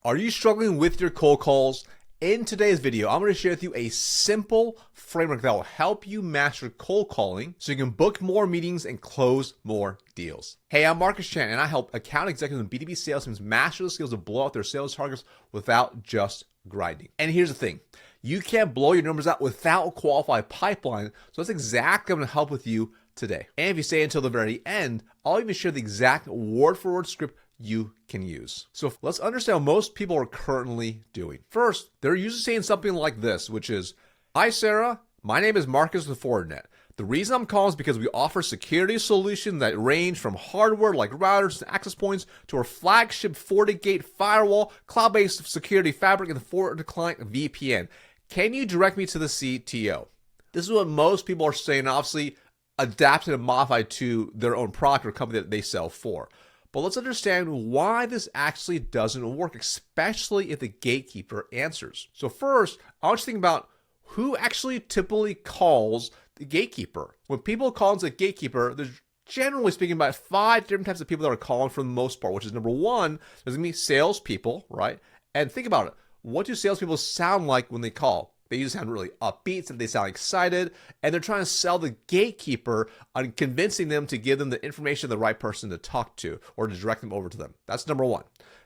Are you struggling with your cold calls? In today's video, I'm going to share with you a simple framework that will help you master cold calling so you can book more meetings and close more deals. Hey, I'm Marcus Chan, and I help account executives and B2B sales teams master the skills to blow out their sales targets without just grinding. And here's the thing. You can't blow your numbers out without a qualified pipeline, so that's exactly what I'm going to help with you today. And if you stay until the very end, I'll even share the exact word-for-word script you can use. So let's understand what most people are currently doing. First, they're usually saying something like this, which is, "Hi Sarah, my name is Marcus with Fortinet. The reason I'm calling is because we offer security solutions that range from hardware like routers and access points to our flagship FortiGate firewall, cloud-based security fabric, and the FortiClient VPN. Can you direct me to the CTO?" This is what most people are saying, obviously adapted and modified to their own product or company that they sell for. But let's understand why this actually doesn't work, especially if the gatekeeper answers. So first, I want you to think about who actually typically calls the gatekeeper. When people call into the gatekeeper, there's generally speaking about 5 different types of people that are calling for the most part, which is number one, there's gonna be salespeople, right? And think about it. What do salespeople sound like when they call? They usually sound really upbeat, they sound excited, and they're trying to sell the gatekeeper on convincing them to give them the information of the right person to talk to or to direct them over to them. That's number one.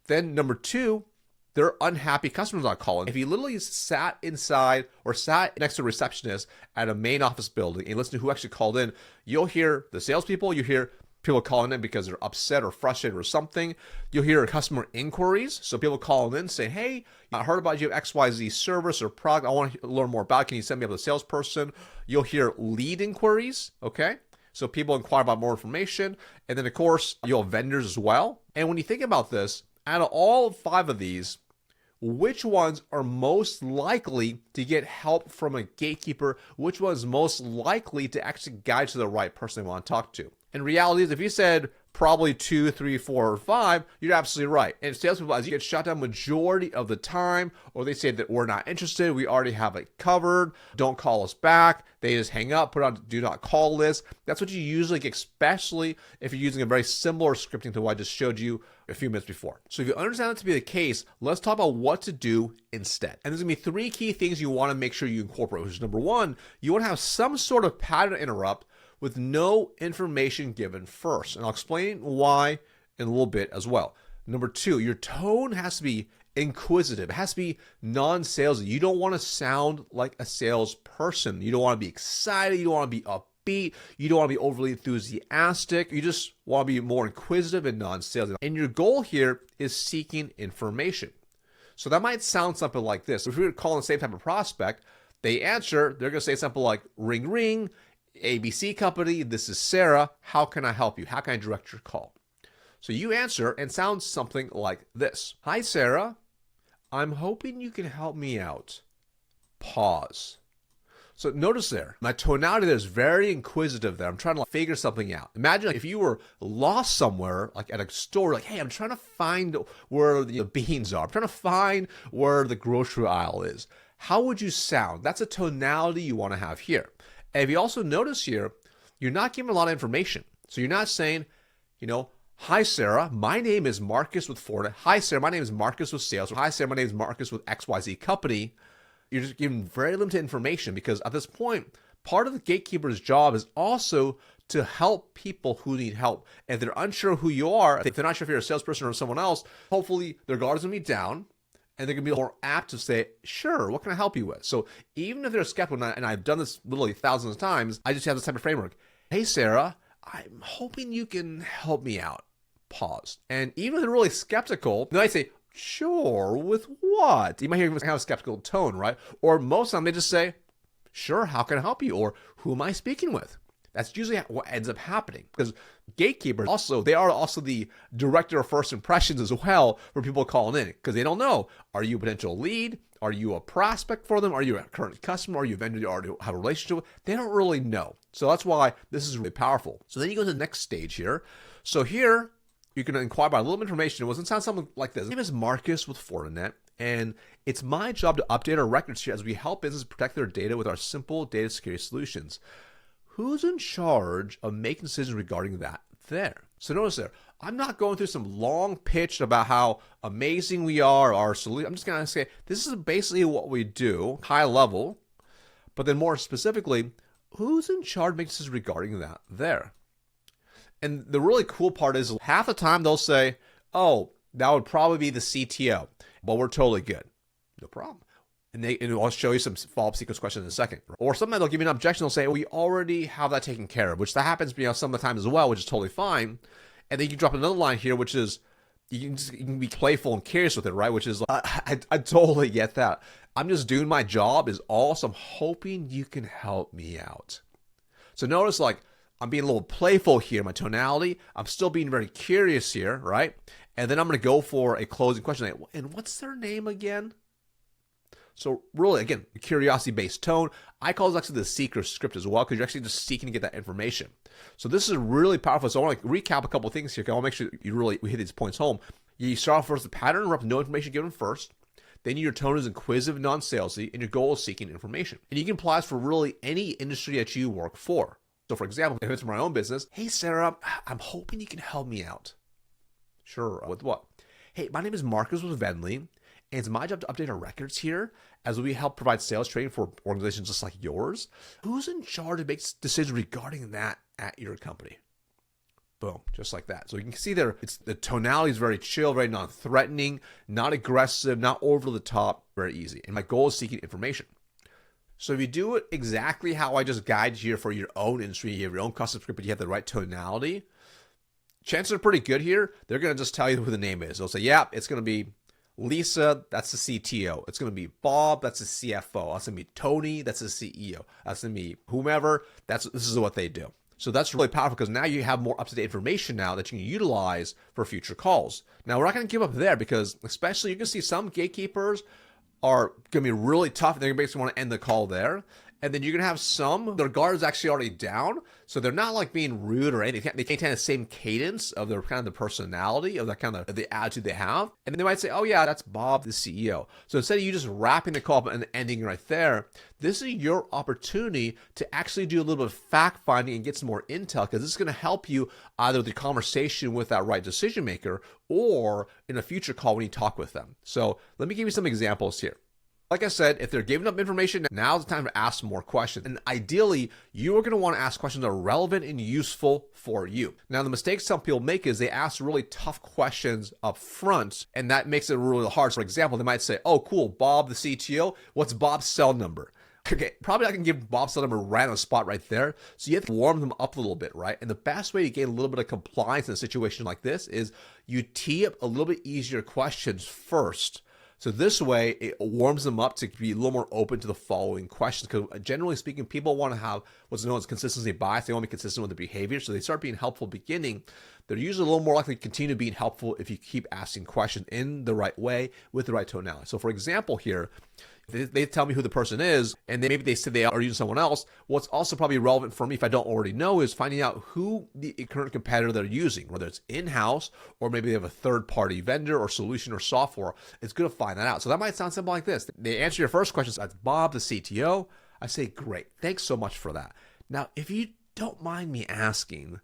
Then number two, they're unhappy customers not calling. If you literally sat inside or sat next to a receptionist at a main office building and listen to who actually called in, you'll hear the salespeople, you hear people calling in because they're upset or frustrated or something. You'll hear customer inquiries. So people calling in saying, "Hey, I heard about you have XYZ service or product. I want to learn more about it. Can you send me up to the salesperson?" You'll hear lead inquiries. Okay. So people inquire about more information. And then of course, you'll have vendors as well. And when you think about this, out of all 5 of these, which ones are most likely to get help from a gatekeeper? Which one is most likely to actually guide to the right person they want to talk to? And reality is, if you said probably 2, 3, 4, or 5, you're absolutely right. And salespeople, as you get shut down majority of the time, or they say that we're not interested, we already have it covered, don't call us back, they just hang up, put on do not call list. That's what you usually get, especially if you're using a very similar scripting to what I just showed you a few minutes before. So if you understand that to be the case, let's talk about what to do instead. And there's gonna be 3 key things you wanna make sure you incorporate, which is number one, you wanna have some sort of pattern interrupt with no information given first. And I'll explain why in a little bit as well. Number 2, your tone has to be inquisitive. It has to be non-salesy. You don't want to sound like a salesperson. You don't want to be excited. You don't want to be upbeat. You don't want to be overly enthusiastic. You just want to be more inquisitive and non-salesy. And your goal here is seeking information. So that might sound something like this. If we were calling the same type of prospect, they answer, they're going to say something like, "Ring, ring. ABC company, this is Sarah. How can I help you? How can I direct your call?" So you answer and sounds something like this. "Hi, Sarah. I'm hoping you can help me out." Pause. So notice there, my tonality there is very inquisitive there. I'm trying to figure something out. Imagine if you were lost somewhere, like at a store, like, "Hey, I'm trying to find where the beans are. I'm trying to find where the grocery aisle is." How would you sound? That's a tonality you want to have here. And if you also notice here, you're not giving a lot of information. So you're not saying, "Hi, Sarah, my name is Marcus with Fortinet. Hi, Sarah, my name is Marcus with Sales. Hi, Sarah, my name is Marcus with XYZ company." You're just giving very limited information because at this point, part of the gatekeeper's job is also to help people who need help. And if they're unsure who you are, if they're not sure if you're a salesperson or someone else, hopefully their guard is going to be down. And they're going to be more apt to say, "Sure, what can I help you with?" So even if they're skeptical, and I've done this literally thousands of times, I just have this type of framework. "Hey, Sarah, I'm hoping you can help me out." Pause. And even if they're really skeptical, then I say, "Sure, with what?" You might hear kind of a skeptical tone, right? Or most of the time they just say, "Sure, how can I help you?" Or "Who am I speaking with?" That's usually what ends up happening because gatekeepers they are also the director of first impressions as well for people calling in because they don't know, are you a potential lead? Are you a prospect for them? Are you a current customer? Are you a vendor you already have a relationship with? They don't really know. So that's why this is really powerful. So then you go to the next stage here. So here you can inquire about a little information. It wasn't sound something like this. My name is Marcus with Fortinet, and it's my job to update our records here as we help businesses protect their data with our simple data security solutions. Who's in charge of making decisions regarding that there? So notice there, I'm not going through some long pitch about how amazing we are, our solution. I'm just going to say, this is basically what we do, high level, but then more specifically, who's in charge makes decisions regarding that there. And the really cool part is half the time they'll say, oh, that would probably be the CTO, but we're totally good. No problem. And I'll show you some follow-up sequence questions in a second. Or sometimes they'll give you an objection. They'll say, we already have that taken care of, which that happens, some of the time as well, which is totally fine. And then you can drop another line here, which is, you can be playful and curious with it, right? Which is, I totally get that. I'm just doing my job is all, so I'm hoping you can help me out. So notice I'm being a little playful here, my tonality. I'm still being very curious here, right? And then I'm going to go for a closing question. And what's their name again? So really, again, curiosity-based tone. I call this actually the seeker script as well, because you're actually just seeking to get that information. So this is really powerful. So I want to recap a couple of things here, because I want to make sure we hit these points home. You start off first with the pattern interrupt, no information given first. Then your tone is inquisitive, non-salesy, and your goal is seeking information. And you can apply this for really any industry that you work for. So for example, if it's my own business, hey Sarah, I'm hoping you can help me out. Sure, with what? Hey, my name is Marcus with Venly, and it's my job to update our records here as we help provide sales training for organizations just like yours. Who's in charge of making decisions regarding that at your company? Boom, just like that. So you can see there, the tonality is very chill, very non-threatening, not aggressive, not over the top, very easy. And my goal is seeking information. So if you do it exactly how I just guided you for your own industry, you have your own custom script, but you have the right tonality, chances are pretty good here. They're going to just tell you who the name is. They'll say, yeah, it's going to be Lisa, that's the CTO. It's going to be Bob, that's the CFO. That's going to be Tony, that's the CEO. That's going to be whomever. This is what they do. So that's really powerful, because now you have more up-to-date information now that you can utilize for future calls. Now, we're not going to give up there, because especially you can see some gatekeepers are going to be really tough. They're going to basically want to end the call there. And then you're going to have some, their guard is actually already down. So they're not being rude or anything. They can't have the same cadence of their kind of the personality, of that kind of the attitude they have. And then they might say, oh yeah, that's Bob, the CEO. So instead of you just wrapping the call up and ending right there, this is your opportunity to actually do a little bit of fact finding and get some more intel, because this is going to help you either with the conversation with that right decision maker or in a future call when you talk with them. So let me give you some examples here. Like I said, if they're giving up information, now's the time to ask more questions. And ideally, you are going to want to ask questions that are relevant and useful for you. Now, the mistake some people make is they ask really tough questions up front, and that makes it really hard. For example, they might say, oh, cool, Bob, the CTO, what's Bob's cell number? Okay, probably I can give Bob's cell number right on the spot right there. So you have to warm them up a little bit, right? And the best way to gain a little bit of compliance in a situation like this is you tee up a little bit easier questions first. So this way, it warms them up to be a little more open to the following questions. Because generally speaking, people want to have what's known as consistency bias. They want to be consistent with their behavior. So they start being helpful beginning. They're usually a little more likely to continue being helpful if you keep asking questions in the right way with the right tonality. So for example here, they tell me who the person is, and maybe they said they are using someone else. What's also probably relevant for me, if I don't already know, is finding out who the current competitor they're using, whether it's in-house or maybe they have a third-party vendor or solution or software. It's good to find that out. So that might sound simple like this. They answer your first question, so that's Bob, the CTO. I say, great, thanks so much for that. Now, if you don't mind me asking,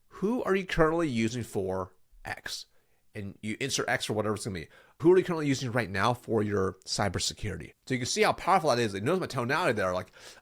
who are you currently using for X? And you insert X or whatever it's going to be. Who are you currently using right now for your cybersecurity? So you can see how powerful that is. It knows my tonality there.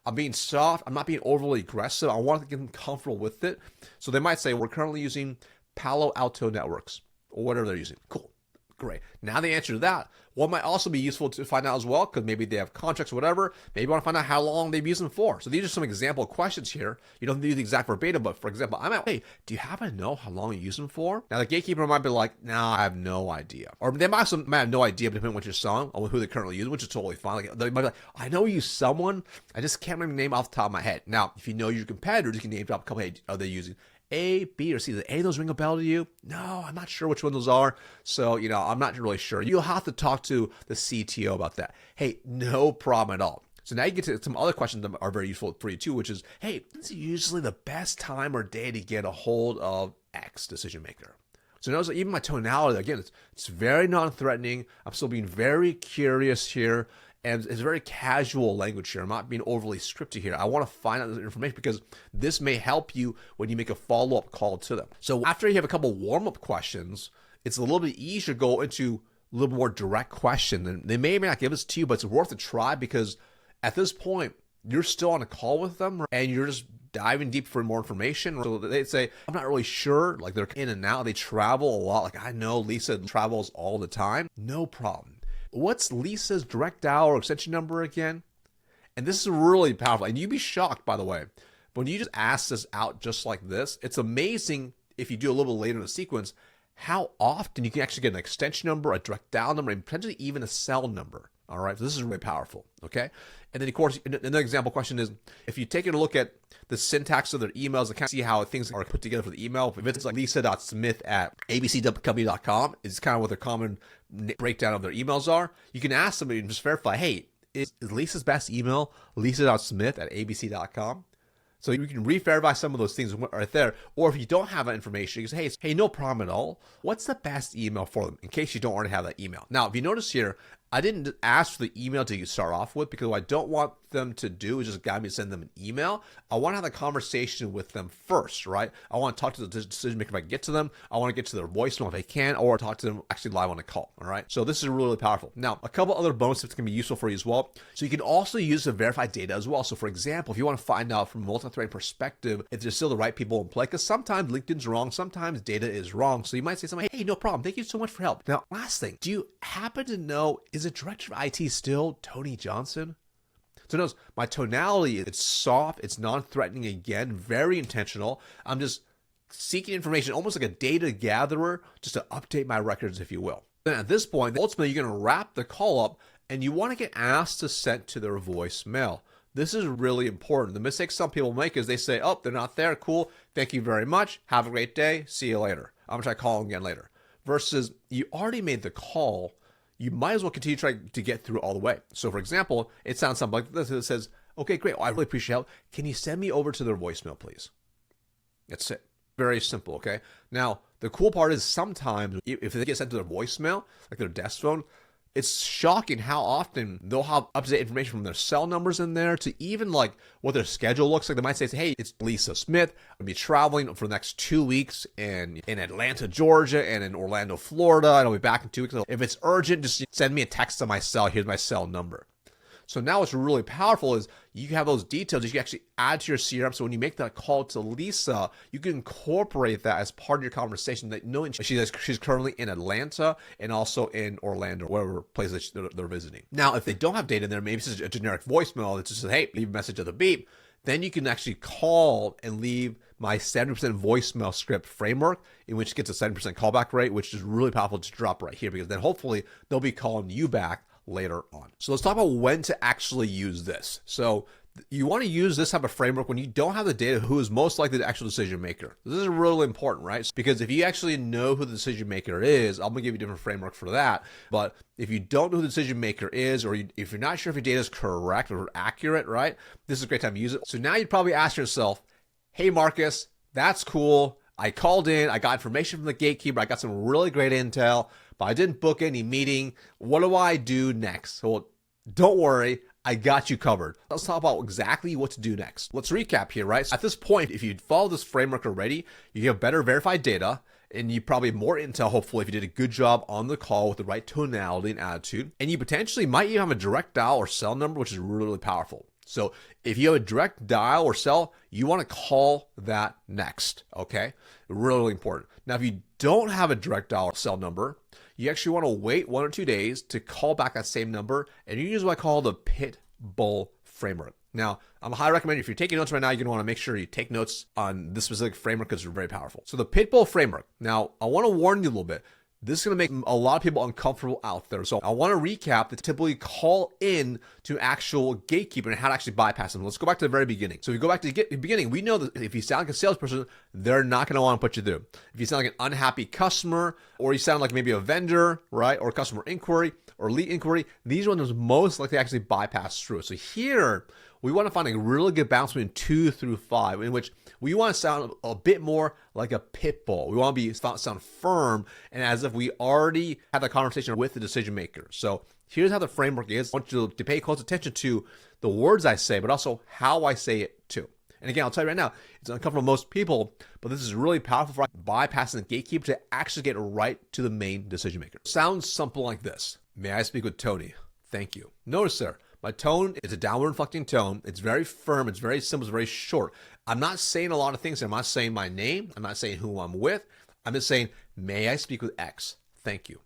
I'm being soft. I'm not being overly aggressive. I want to get them comfortable with it. So they might say, we're currently using Palo Alto Networks or whatever they're using. Cool. Great. Now the answer to that, what might also be useful to find out as well, because maybe they have contracts or whatever. Maybe you want to find out how long they've used them for. So these are some example questions here. You don't need the exact verbatim, but for example, I might, hey, do you happen to know how long you use them for? Now the gatekeeper might be like, no, I have no idea. Or they might have no idea, depending on what you're selling or who they're currently using, which is totally fine. They might be like, I know you use someone, I just can't remember the name off the top of my head. Now, if you know your competitors, you can name drop a couple, hey, are they using A, B, or C? Does any of those ring a bell to you? No, I'm not sure which one those are. So, I'm not really sure. You'll have to talk to the CTO about that. Hey, no problem at all. So now you get to some other questions that are very useful for you too, which is, hey, when's usually the best time or day to get a hold of X decision maker? So notice that even my tonality, again, it's very non-threatening. I'm still being very curious here. And it's very casual language here. I'm not being overly scripted here. I want to find out this information because this may help you when you make a follow-up call to them. So after you have a couple warm-up questions, it's a little bit easier to go into a little more direct question. And they may or may not give this to you, but it's worth a try because at this point, you're still on a call with them and you're just diving deep for more information. So they say, I'm not really sure. Like they're in and out. They travel a lot. Like I know Lisa travels all the time. No problem. What's Lisa's direct dial or extension number again? And this is really powerful. And you'd be shocked, by the way, when you just ask this out just like this. It's amazing if you do a little bit later in the sequence, how often you can actually get an extension number, a direct dial number, and potentially even a cell number. All right, so this is really powerful, okay? And then, of course, another example question is, if you take a look at the syntax of their emails, to kind of see how things are put together for the email, if it's like lisa.smith@abccompany.com, is kind of what their common breakdown of their emails are, you can ask them and just verify, hey, is Lisa's best email lisa.smith@abc.com? So you can re-verify some of those things right there. Or if you don't have that information, you can say, hey, no problem at all. What's the best email for them in case you don't already have that email? Now, if you notice here, I didn't ask for the email to start off with because what I don't want them to do is just guide me to send them an email. I want to have a conversation with them first, right? I want to talk to the decision maker if I can get to them. I want to get to their voicemail if I can, or talk to them actually live on a call, all right? So this is really powerful. Now, a couple other bonus tips can be useful for you as well. So you can also use the verified data as well. So for example, if you want to find out from a multi-threading perspective if there's still the right people in play, because sometimes LinkedIn's wrong, sometimes data is wrong. So you might say something, hey, no problem. Thank you so much for help. Now, last thing, do you happen to know, is the director of IT still Tony Johnson? So notice my tonality, it's soft, it's non-threatening again, very intentional. I'm just seeking information, almost like a data gatherer, just to update my records, if you will. Then at this point, ultimately, you're going to wrap the call up and you want to get asked to send to their voicemail. This is really important. The mistake some people make is they say, oh, they're not there. Cool. Thank you very much. Have a great day. See you later. I'm going to try calling again later. Versus you already made the call. You might as well continue trying to get through all the way. So for example, it sounds something like this. It says, okay, great. Well, I really appreciate your help. Can you send me over to their voicemail, please? That's it. Very simple, okay? Now, the cool part is sometimes if they get sent to their voicemail, like their desk phone, it's shocking how often they'll have up-to-date information from their cell numbers in there to even like what their schedule looks like. They might say, hey, it's Lisa Smith. I'll be traveling for the next 2 weeks in Atlanta, Georgia, and in Orlando, Florida. And I'll be back in 2 weeks. So if it's urgent, just send me a text on my cell. Here's my cell number. So now what's really powerful is you have those details that you can actually add to your CRM. So when you make that call to Lisa, you can incorporate that as part of your conversation, that knowing she's currently in Atlanta and also in Orlando, whatever place that they're visiting. Now, if they don't have data in there, maybe it's a generic voicemail that just says, hey, leave a message at the beep. Then you can actually call and leave my 70% voicemail script framework, in which gets a 70% callback rate, which is really powerful to drop right here, because then hopefully they'll be calling you back later on. So let's talk about when to actually use this. So you want to use this type of framework when you don't have the data who is most likely the actual decision maker. This is really important, right? Because if you actually know who the decision maker is, I'm going to give you a different framework for that. But if you don't know who the decision maker is, or if you're not sure if your data is correct or accurate, right? This is a great time to use it. So now you'd probably ask yourself, hey, Marcus, that's cool. I called in, I got information from the Gatekeeper, I got some really great intel, but I didn't book any meeting. What do I do next? Well, don't worry, I got you covered. Let's talk about exactly what to do next. Let's recap here, right? So at this point, if you follow this framework already, you have better verified data, and you probably have more intel, hopefully, if you did a good job on the call with the right tonality and attitude. And you potentially might even have a direct dial or cell number, which is really, really powerful. So if you have a direct dial or cell, you want to call that next, okay? Really important. Now, if you don't have a direct dial or cell number, you actually want to wait 1 or 2 days to call back that same number, and you use what I call the pit bull framework. Now, I'm highly recommend if you're taking notes right now, you're going to want to make sure you take notes on this specific framework because it's very powerful. So the pit bull framework. Now, I want to warn you a little bit. This is going to make a lot of people uncomfortable out there. So I want to recap the typically call in to actual Gatekeeper and how to actually bypass them. Let's go back to the very beginning. So if we go back to the beginning, we know that if you sound like a salesperson, they're not going to want to put you through. If you sound like an unhappy customer, or you sound like maybe a vendor, right, or customer inquiry or lead inquiry, these ones most likely actually bypass through. So here, we want to find a really good balance between 2 through 5, in which we want to sound a bit more like a pit bull. We want to sound firm and as if we already had the conversation with the decision maker. So here's how the framework is. I want you to pay close attention to the words I say, but also how I say it too. And again, I'll tell you right now, it's uncomfortable for most people, but this is really powerful for bypassing the gatekeeper to actually get right to the main decision maker. It sounds simple like this. May I speak with Tony? Thank you. Notice there, my tone is a downward inflecting tone. It's very firm. It's very simple. It's very short. I'm not saying a lot of things. I'm not saying my name. I'm not saying who I'm with. I'm just saying, may I speak with X? Thank you.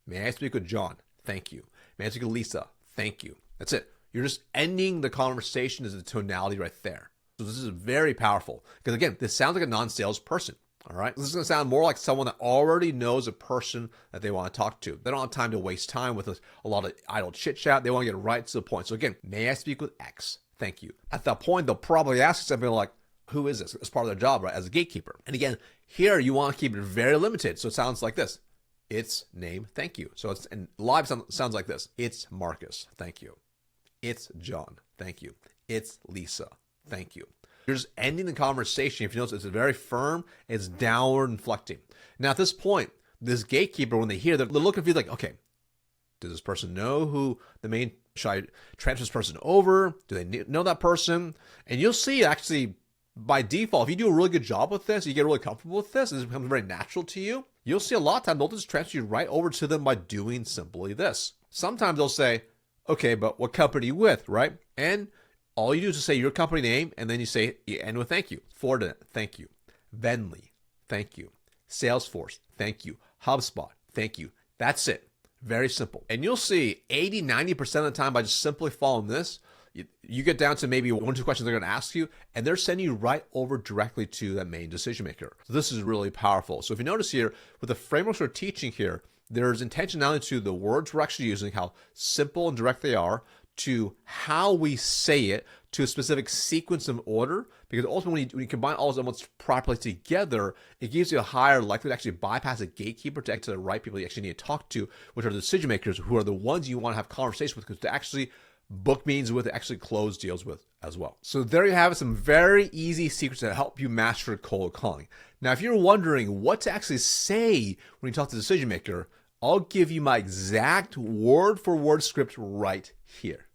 May I speak with John? Thank you. May I speak with Lisa? Thank you. That's it. You're just ending the conversation as a tonality right there. So this is very powerful because again, this sounds like a non-sales person. All right. This is going to sound more like someone that already knows a person that they want to talk to. They don't have time to waste time with a lot of idle chit chat. They want to get right to the point. So again, may I speak with X? Thank you. At that point, they'll probably ask something like, who is this? It's part of their job, right? As a gatekeeper. And again, here you want to keep it very limited. So it sounds like this. It's name. Thank you. So it's, and live sounds like this. It's Marcus. Thank you. It's John. Thank you. It's Lisa. Thank you. You're just ending the conversation. If you notice, it's very firm. It's downward inflecting. Now, at this point, this gatekeeper, when they hear, they're looking for you like, okay, does this person know who the main, should I transfer this person over? Do they know that person? And you'll see actually by default, if you do a really good job with this, you get really comfortable with this, and this becomes very natural to you, you'll see a lot of times they'll just transfer you right over to them by doing simply this. Sometimes they'll say, okay, but what company are you with, right? And all you do is just say your company name, and then you end with thank you. Fortinet, thank you. Venly, thank you. Salesforce, thank you. HubSpot, thank you. That's it. Very simple. And you'll see 80, 90% of the time by just simply following this, you get down to maybe 1 or 2 questions they're going to ask you, and they're sending you right over directly to that main decision maker. So this is really powerful. So if you notice here, with the frameworks we're teaching here, there's intentionality to the words we're actually using, how simple and direct they are, to how we say it, to a specific sequence of order, because ultimately when you combine all those elements properly together, it gives you a higher likelihood to actually bypass a gatekeeper to get to the right people you actually need to talk to, which are the decision makers, who are the ones you want to have conversations with, because to actually book meetings with, to actually close deals with as well. So there you have it, some very easy secrets that help you master cold calling. Now, if you're wondering what to actually say when you talk to the decision maker, I'll give you my exact word for word script right here.